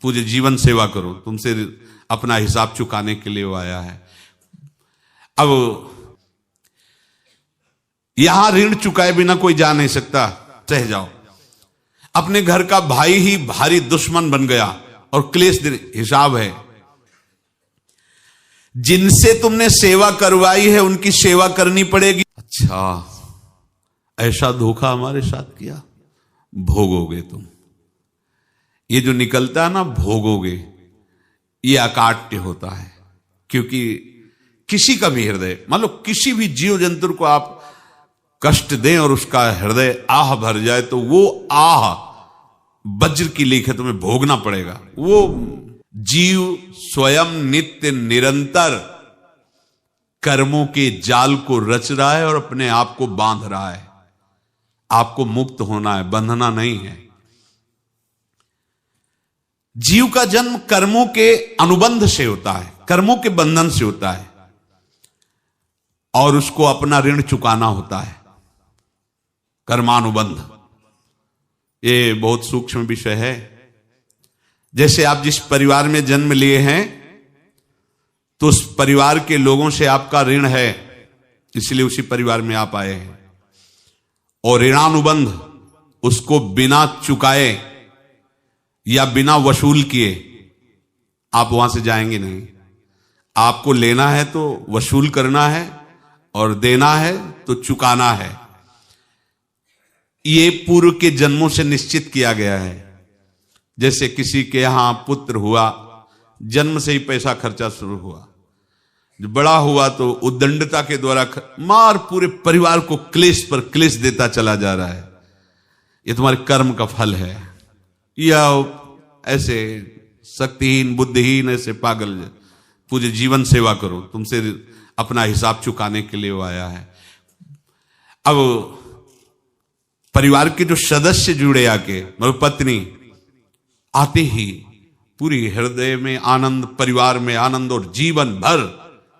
पूरे जीवन सेवा करो, तुमसे अपना हिसाब चुकाने के लिए वो आया है। अब यहां ऋण चुकाए बिना कोई जा नहीं सकता, सह जाओ। अपने घर का भाई ही भारी दुश्मन बन गया और क्लेश हिसाब है। जिनसे तुमने सेवा करवाई है उनकी सेवा करनी पड़ेगी। अच्छा, ऐसा धोखा हमारे साथ किया, भोगोगे तुम। ये जो निकलता है ना भोगोगे, ये अकाट्य होता है। क्योंकि किसी का भी हृदय, मान लो किसी भी जीव जंतु को आप कष्ट दें और उसका हृदय आह भर जाए, तो वो आह वज्र की लेख है, तुम्हें भोगना पड़ेगा। वो जीव स्वयं नित्य निरंतर कर्मों के जाल को रच रहा है और अपने आप को बांध रहा है। आपको मुक्त होना है, बंधना नहीं है। जीव का जन्म कर्मों के अनुबंध से होता है, कर्मों के बंधन से होता है, और उसको अपना ऋण चुकाना होता है। कर्मानुबंध ये बहुत सूक्ष्म विषय है। जैसे आप जिस परिवार में जन्म लिए हैं, तो उस परिवार के लोगों से आपका ऋण है, इसलिए उसी परिवार में आप आए हैं। और ऋणानुबंध उसको बिना चुकाए या बिना वसूल किए आप वहां से जाएंगे नहीं। आपको लेना है तो वसूल करना है, और देना है तो चुकाना है। ये पूर्व के जन्मों से निश्चित किया गया है। जैसे किसी के यहां पुत्र हुआ, जन्म से ही पैसा खर्चा शुरू हुआ, जो बड़ा हुआ तो उद्दंडता के द्वारा मार पूरे परिवार को क्लेश पर क्लेश देता चला जा रहा है। ये तुम्हारे कर्म का फल है। या ऐसे शक्तिहीन बुद्धिहीन ऐसे पागल पूरे जीवन सेवा करो, तुमसे अपना हिसाब चुकाने के लिए वो आया है। अब परिवार के जो सदस्य जुड़े आके, मतलब पत्नी आते ही पूरी हृदय में आनंद, परिवार में आनंद, और जीवन भर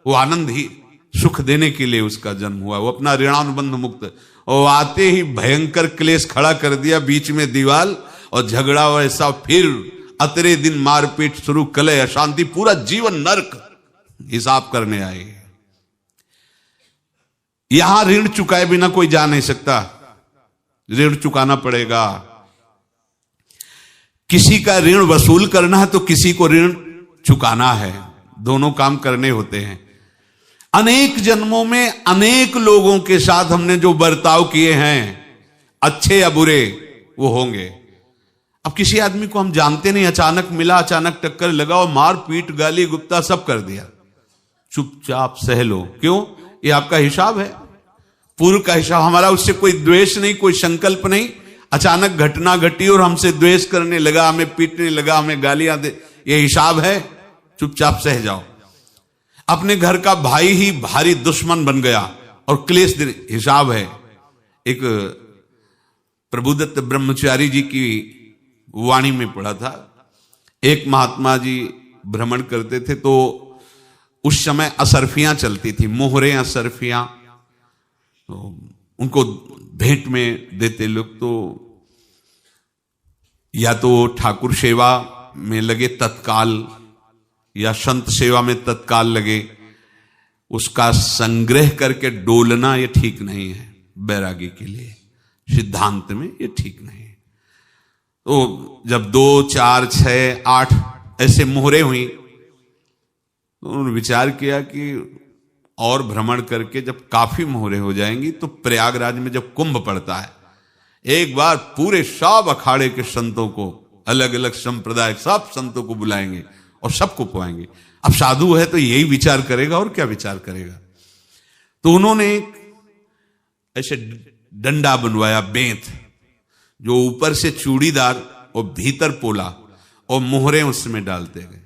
वो आनंद ही सुख देने के लिए उसका जन्म हुआ। वो अपना ऋणानुबंध मुक्त, और आते ही भयंकर क्लेश खड़ा कर दिया, बीच में दीवाल और झगड़ा वैसा, फिर अतरे दिन मारपीट शुरू, कलह अशांति, पूरा जीवन नरक हिसाब करने आए। यहां ऋण चुकाए बिना कोई जा नहीं सकता, ऋण चुकाना पड़ेगा। किसी का ऋण वसूल करना है तो किसी को ऋण चुकाना है, दोनों काम करने होते हैं। अनेक जन्मों में अनेक लोगों के साथ हमने जो बर्ताव किए हैं, अच्छे या बुरे, वो होंगे। अब किसी आदमी को हम जानते नहीं, अचानक मिला, अचानक टक्कर लगा और मार पीट गाली गुप्ता सब कर दिया, चुपचाप सह लो। क्यों? ये आपका हिसाब है, पूर्व का हिसाब। हमारा उससे कोई द्वेष नहीं, कोई संकल्प नहीं। अचानक घटना घटी और हमसे द्वेष करने लगा, हमें पीटने लगा, हमें गालियां दे, ये हिसाब है, चुपचाप सह जाओ। अपने घर का भाई ही भारी दुश्मन बन गया और क्लेश हिसाब है। एक प्रभुदत्त ब्रह्मचारी जी की वाणी में पढ़ा था, एक महात्मा जी भ्रमण करते थे, तो उस समय असरफियां चलती थी, मोहरे असरफियां, तो उनको भेंट में देते लोग। तो या तो ठाकुर सेवा में लगे तत्काल, या संत सेवा में तत्काल लगे, उसका संग्रह करके डोलना ये ठीक नहीं है। बैरागी के लिए सिद्धांत में ये ठीक नहीं है। तो जब 2, 4, 6, 8 ऐसे मोहरे हुई, तो उन्होंने विचार किया कि और भ्रमण करके जब काफी मोहरे हो जाएंगी तो प्रयागराज में जब कुंभ पड़ता है, एक बार पूरे सब अखाड़े के संतों को, अलग अलग संप्रदाय सब संतों को बुलाएंगे और सबको पुआएंगे। अब साधु है तो यही विचार करेगा, और क्या विचार करेगा। तो उन्होंने ऐसे डंडा बनवाया, बेंत, जो ऊपर से चूड़ीदार और भीतर पोला, और मोहरे उसमें डालते गए।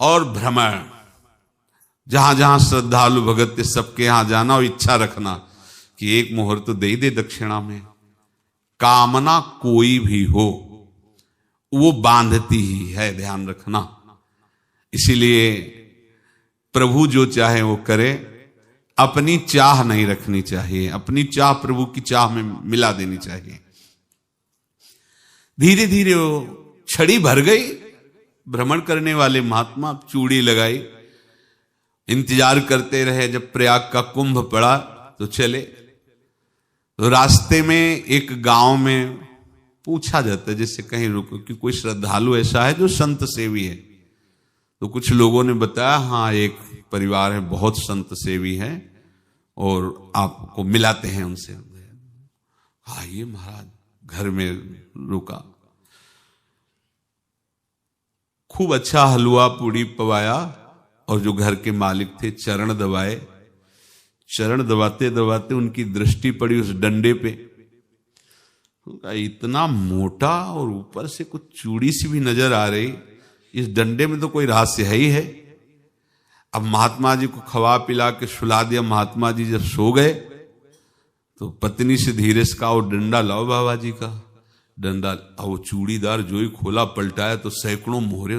और भ्रमण, जहां जहां श्रद्धालु भगत थे सबके यहां जाना और इच्छा रखना कि एक मोहर तो दे दे दक्षिणा में। कामना कोई भी हो वो बांधती ही है, ध्यान रखना। इसीलिए प्रभु जो चाहे वो करे, अपनी चाह नहीं रखनी चाहिए, अपनी चाह प्रभु की चाह में मिला देनी चाहिए। धीरे धीरे वो छड़ी भर गई भ्रमण करने वाले महात्मा चूड़ी लगाई, इंतजार करते रहे, जब प्रयाग का कुंभ पड़ा तो चले। तो रास्ते में एक गांव में पूछा जाता है, जैसे कहीं रुको कि कोई श्रद्धालु ऐसा है जो संत सेवी है। तो कुछ लोगों ने बताया, हाँ एक परिवार है बहुत संत सेवी है और आपको मिलाते हैं उनसे। आइए महाराज, घर में रुका, खूब अच्छा हलवा पूड़ी पवाया और जो घर के मालिक थे चरण दबाए। चरण दबाते दबाते उनकी दृष्टि पड़ी उस डंडे पे, इतना मोटा और ऊपर से कुछ चूड़ी सी भी नजर आ रही, इस डंडे में तो कोई रहस्य है ही है। अब महात्मा जी को खवा पिला के सुला दिया। महात्मा जी जब सो गए तो पत्नी से धीरे से कहा, वो डंडा लाओ बाबा जी का डंडा। वो चूड़ीदार जो ही खोला पलटाया तो सैकड़ों मोहरे।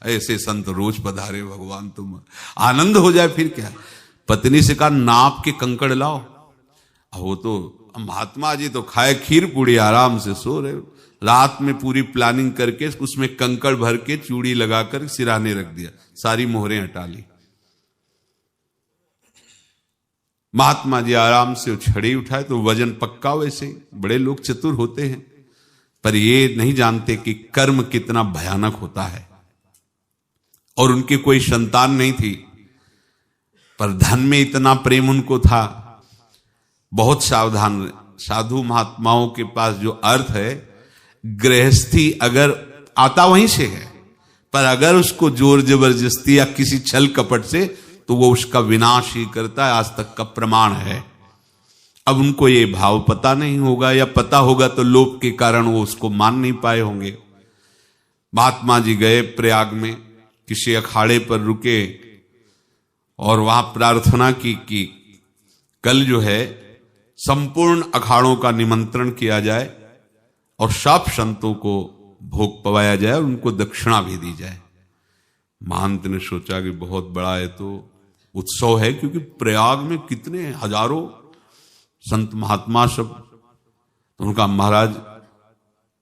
ऐसे संत रोज पधारे भगवान, तुम आनंद हो जाए फिर क्या। पत्नी से कहा, नाप के कंकड़ लाओ। वो तो महात्मा जी तो खाए खीर पूड़ी, आराम से सो रहे। रात में पूरी प्लानिंग करके उसमें कंकड़ भर के चूड़ी लगाकर सिराने रख दिया, सारी मोहरें हटा ली। महात्मा जी आराम से छड़ी उठाए तो वजन पक्का। वैसे बड़े लोग चतुर होते हैं, पर ये नहीं जानते कि कर्म कितना भयानक होता है। और उनकी कोई संतान नहीं थी, पर धन में इतना प्रेम उनको था। बहुत सावधान। साधु महात्माओं के पास जो अर्थ है, गृहस्थी अगर आता वहीं से है, पर अगर उसको जोर जबरदस्ती या किसी छल कपट से, तो वो उसका विनाश ही करता है। आज तक का प्रमाण है। अब उनको ये भाव पता नहीं होगा, या पता होगा तो लोभ के कारण वो उसको मान नहीं पाए होंगे। महात्मा जी गए प्रयाग में, किसी अखाड़े पर रुके और वहां प्रार्थना की कि कल जो है संपूर्ण अखाड़ों का निमंत्रण किया जाए और सब संतों को भोग पवाया जाए और उनको दक्षिणा भी दी जाए। महंत ने सोचा कि बहुत बड़ा है तो उत्सव है, क्योंकि प्रयाग में कितने हजारों संत महात्मा सब। तो उनका महाराज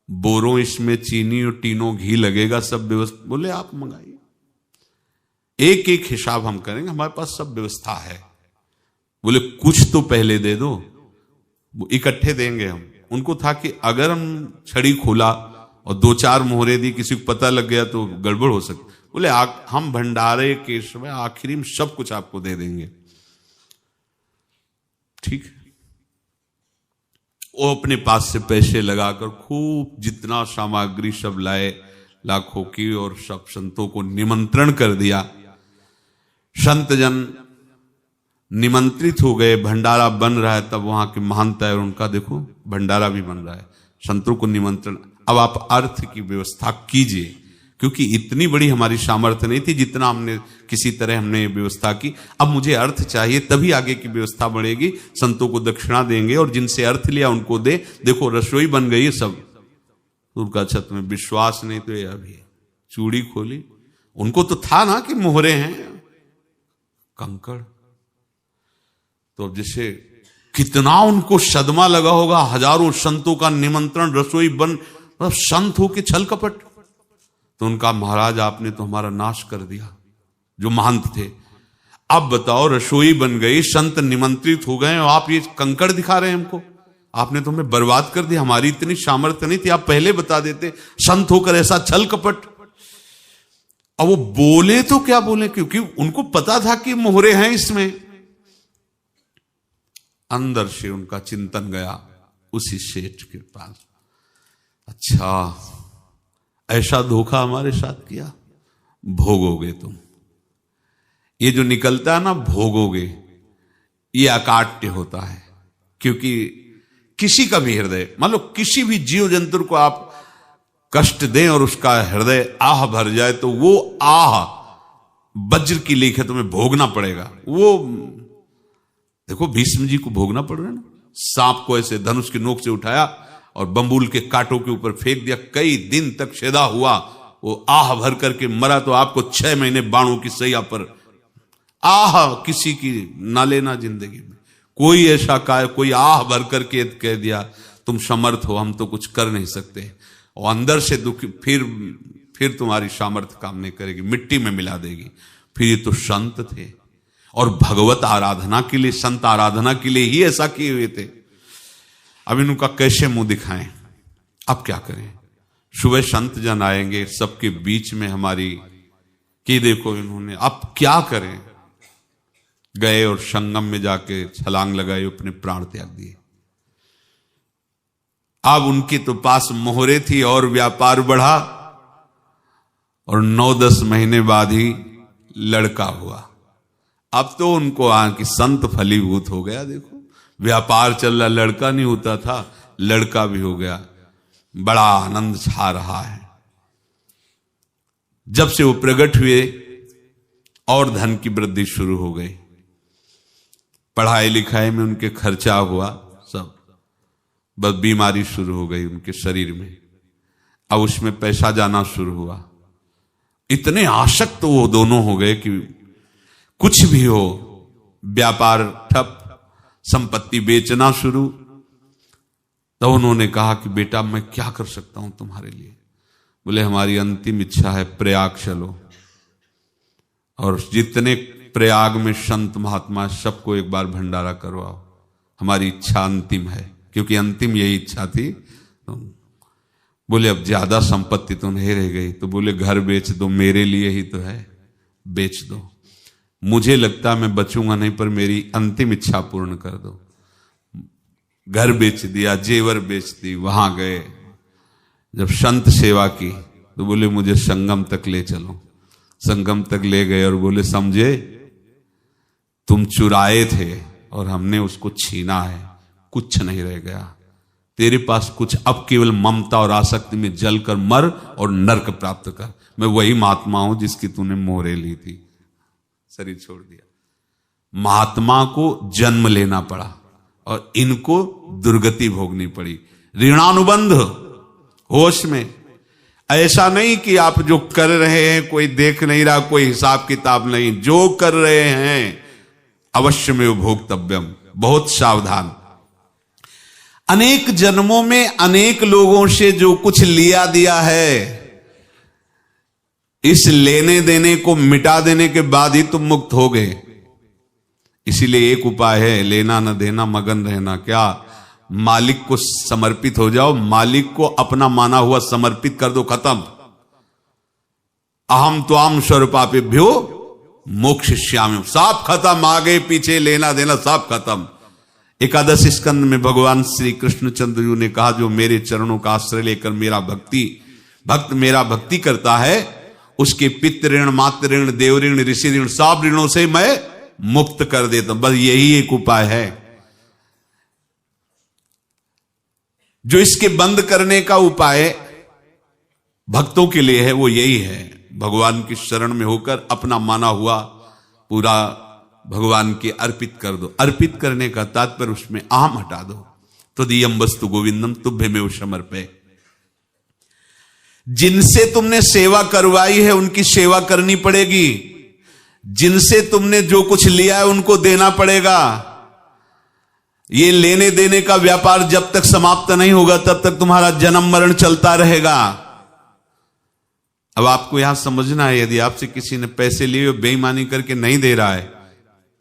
बोरों इसमें चीनी और टीनों घी लगेगा, सब व्यवस्था। बोले आप मंगाइए, एक एक हिसाब हम करेंगे, हमारे पास सब व्यवस्था है। बोले कुछ तो पहले दे दो, वो इकट्ठे देंगे हम। उनको था कि अगर हम छड़ी खोला और दो चार मोहरे दी, किसी को पता लग गया तो गड़बड़ हो सकती। बोले हम भंडारे के समय आखिरी में सब कुछ आपको दे देंगे। ठीक। वो अपने पास से पैसे लगाकर खूब जितना सामग्री सब लाए लाखों की, और सब संतों को निमंत्रण कर दिया। संत जन निमंत्रित हो गए, भंडारा बन रहा है। तब वहां के महंत है और उनका देखो भंडारा भी बन रहा है, संतों को निमंत्रण। अब आप अर्थ की व्यवस्था कीजिए, क्योंकि इतनी बड़ी हमारी सामर्थ्य नहीं थी जितना हमने किसी तरह हमने व्यवस्था की। अब मुझे अर्थ चाहिए, तभी आगे की व्यवस्था बढ़ेगी। संतों को दक्षिणा देंगे और जिनसे अर्थ लिया उनको दे। देखो रसोई बन गई सब। उनका छत में विश्वास नहीं तो ये अभी चूड़ी खोली। उनको तो था ना कि मोहरे हैं, कंकड़। तो जैसे कितना उनको सदमा लगा होगा। हजारों संतों का निमंत्रण, रसोई बन, मतलब संत हो के छल कपट। तो उनका महाराज आपने तो हमारा नाश कर दिया, जो महंत थे। अब बताओ रसोई बन गई, संत निमंत्रित हो गए और आप ये कंकड़ दिखा रहे हैं हमको। आपने तो हमें बर्बाद कर दिया, हमारी इतनी सामर्थ्य नहीं थी, आप पहले बता देते। संत होकर ऐसा छल कपट। अब वो बोले तो क्या बोले, क्योंकि उनको पता था कि मोहरे हैं इसमें। अंदर से उनका चिंतन गया उसी सेठ के पास, अच्छा ऐसा धोखा हमारे साथ किया, भोगोगे तुम। ये जो निकलता है ना भोगोगे, ये अकाट्य होता है। क्योंकि किसी का भी हृदय, मान लो किसी भी जीव जंतु को आप कष्ट दें और उसका हृदय आह भर जाए, तो वो आह वज्र की लेख है, तुम्हें भोगना पड़ेगा। वो देखो भीष्म जी को भोगना पड़ रहा है ना। सांप को ऐसे धनुष की नोक से उठाया और बंबूल के कांटों के ऊपर फेंक दिया, कई दिन तक शेदा हुआ, वो आह भर करके मरा। तो आपको 6 महीने बाणों की सैया पर आह किसी की ना लेना जिंदगी में। कोई ऐसा कोई आह भर करके कह दिया तुम समर्थ हो, हम तो कुछ कर नहीं सकते। और अंदर से दुख, फिर फिर तुम्हारी सामर्थ्य काम नहीं करेगी, मिट्टी में मिला देगी। फिर ये तो संत थे और भगवत आराधना के लिए, संत आराधना के लिए ही ऐसा किए हुए थे। अब इनका कैसे मुंह दिखाएं? अब क्या करें? सुबह संत जन आएंगे, सबके बीच में हमारी कि देखो इन्होंने, अब क्या करें? गए और संगम में जाके छलांग लगाई, अपने प्राण त्याग दिए। अब उनके तो पास मोहरे थी और व्यापार बढ़ा और 9-10 महीने बाद ही लड़का हुआ। अब तो उनको कि संत फलीभूत हो गया। देखो व्यापार चल रहा, लड़का नहीं होता था, लड़का भी हो गया। बड़ा आनंद छा रहा है। जब से वो प्रकट हुए और धन की वृद्धि शुरू हो गई, पढ़ाई लिखाई में उनके खर्चा हुआ सब, बस बीमारी शुरू हो गई उनके शरीर में। अब उसमें पैसा जाना शुरू हुआ। इतने आसक्त तो वो दोनों हो गए कि कुछ भी हो, व्यापार ठप, संपत्ति बेचना शुरू। तो उन्होंने कहा कि बेटा मैं क्या कर सकता हूं तुम्हारे लिए? बोले हमारी अंतिम इच्छा है प्रयाग चलो और जितने प्रयाग में संत महात्मा सबको एक बार भंडारा करवाओ। हमारी इच्छा अंतिम है, क्योंकि अंतिम यही इच्छा थी। तो बोले अब ज्यादा संपत्ति तो नहीं रह गई। तो बोले घर बेच दो, मेरे लिए ही तो है, बेच दो। मुझे लगता मैं बचूंगा नहीं, पर मेरी अंतिम इच्छा पूर्ण कर दो। घर बेच दिया, जेवर बेच दी। वहां गए, जब संत सेवा की तो बोले मुझे संगम तक ले चलो। संगम तक ले गए और बोले समझे तुम चुराए थे और हमने उसको छीना है, कुछ नहीं रह गया तेरे पास कुछ, अब केवल ममता और आसक्ति में जलकर मर और नरक प्राप्त कर। मैं वही महात्मा हूं जिसकी तूने मोहरे ली थी, शरीर छोड़ दिया। महात्मा को जन्म लेना पड़ा और इनको दुर्गति भोगनी पड़ी। ऋणानुबंध होश में, ऐसा नहीं कि आप जो कर रहे हैं कोई देख नहीं रहा, कोई हिसाब किताब नहीं। जो कर रहे हैं अवश्य में भोक्तव्यम, बहुत सावधान। अनेक जन्मों में अनेक लोगों से जो कुछ लिया दिया है, इस लेने देने को मिटा देने के बाद ही तुम मुक्त हो गए। इसीलिए एक उपाय है, लेना न देना मगन रहना। क्या? मालिक को समर्पित हो जाओ, मालिक को अपना माना हुआ समर्पित कर दो, खत्म। अहम त्वाम स्वरूपापेभ्यो मोक्षयिष्यामि, सब खत्म। आगे पीछे लेना देना सब खत्म। एकादश स्कंद में भगवान श्री कृष्णचंद्र जी ने कहा, जो मेरे चरणों का आश्रय लेकर भक्त मेरा भक्ति करता है, उसके पितृ ऋण, मातृ ऋण, देव ऋण, ऋषि ऋण, सब ऋणों से मैं मुक्त कर देता हूं। बस यही एक उपाय है जो इसके बंद करने का उपाय भक्तों के लिए है। वो यही है, भगवान की शरण में होकर अपना माना हुआ पूरा भगवान के अर्पित कर दो। अर्पित करने का तात्पर्य उसमें अहम हटा दो। तो दियम वस्तु गोविंदम तुभ्यमेव समर्पये। जिनसे तुमने सेवा करवाई है उनकी सेवा करनी पड़ेगी। जिनसे तुमने जो कुछ लिया है उनको देना पड़ेगा। ये लेने देने का व्यापार जब तक समाप्त नहीं होगा तब तक तुम्हारा जन्म मरण चलता रहेगा। अब आपको यहां समझना है, यदि आपसे किसी ने पैसे लिए बेईमानी करके नहीं दे रहा है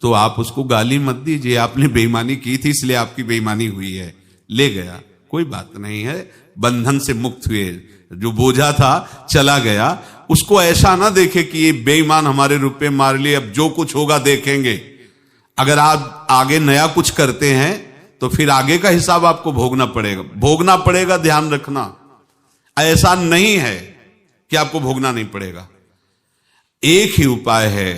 तो आप उसको गाली मत दीजिए। आपने बेईमानी की थी इसलिए आपकी बेईमानी हुई है, ले गया, कोई बात नहीं है, बंधन से मुक्त हुए। जो बोझा था चला गया। उसको ऐसा ना देखे कि ये बेईमान हमारे रुपए मार लिए, अब जो कुछ होगा देखेंगे। अगर आप आगे नया कुछ करते हैं तो फिर आगे का हिसाब आपको भोगना पड़ेगा, ध्यान रखना। ऐसा नहीं है कि आपको भोगना नहीं पड़ेगा। एक ही उपाय है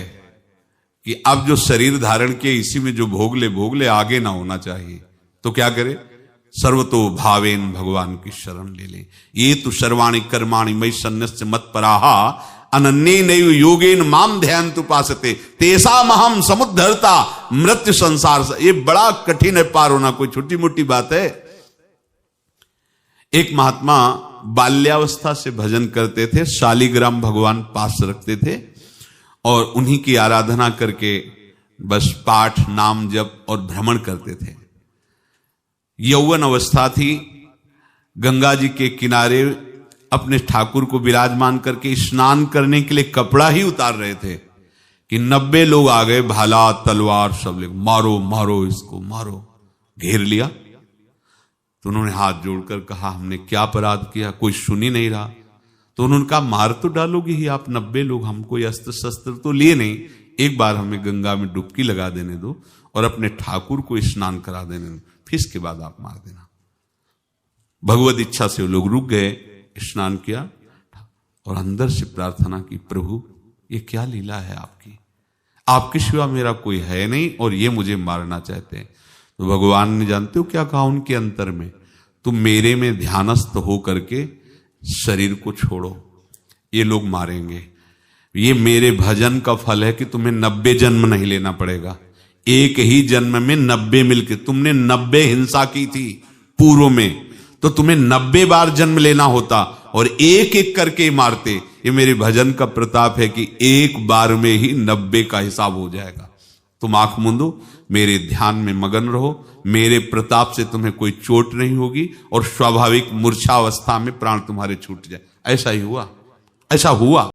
कि अब जो शरीर धारण किए इसी में जो भोग ले, आगे ना होना चाहिए। तो क्या करे? सर्वतो भावेन भगवान की शरण ले ले। ये तो सर्वाणि कर्माणि मयि सन्न्यस्य मत्पराहा अनन्ये नैव योगेन माम ध्यायन्तु उपासते तेषाम् अहं समुद्धर्ता मृत्यु संसार से। ये बड़ा कठिन है पार होना, कोई छोटी मोटी बात है। एक महात्मा बाल्यावस्था से भजन करते थे, शालिग्राम भगवान पास रखते थे और उन्हीं की आराधना करके बस पाठ, नाम, जप और भ्रमण करते थे। यौवन अवस्था थी, गंगा जी के किनारे अपने ठाकुर को विराजमान करके स्नान करने के लिए कपड़ा ही उतार रहे थे कि 90 लोग आ गए, भाला तलवार सब ले, मारो मारो इसको मारो, घेर लिया। तो उन्होंने हाथ जोड़कर कहा हमने क्या अपराध किया, कोई सुन ही नहीं रहा। तो उन्होंने कहा मार तो डालोगे ही आप 90 लोग, हम कोई अस्त्र शस्त्र तो लिए नहीं, एक बार हमें गंगा में डुबकी लगा देने दो और अपने ठाकुर को स्नान करा देने दो, फिर इसके बाद आप मार देना। भगवत इच्छा से वो लोग रुक गए, स्नान किया और अंदर से प्रार्थना की, प्रभु ये क्या लीला है आपकी, आपके सिवा मेरा कोई है नहीं और ये मुझे मारना चाहते हैं। तो भगवान ने जानते हो क्या कहा उनके अंतर में, तुम मेरे में ध्यानस्थ हो करके शरीर को छोड़ो, ये लोग मारेंगे। ये मेरे भजन का फल है कि तुम्हें 90 जन्म नहीं लेना पड़ेगा, एक ही जन्म में 90 मिलके, तुमने 90 हिंसा की थी पूर्व में, तो तुम्हें 90 बार जन्म लेना होता और एक एक करके मारते। ये मेरे भजन का प्रताप है कि एक बार में ही 90 का हिसाब हो जाएगा। तुम आंख मूंदो, मेरे ध्यान में मगन रहो, मेरे प्रताप से तुम्हें कोई चोट नहीं होगी और स्वाभाविक मूर्छावस्था में प्राण तुम्हारे छूट जाए। ऐसा ही हुआ, ऐसा हुआ।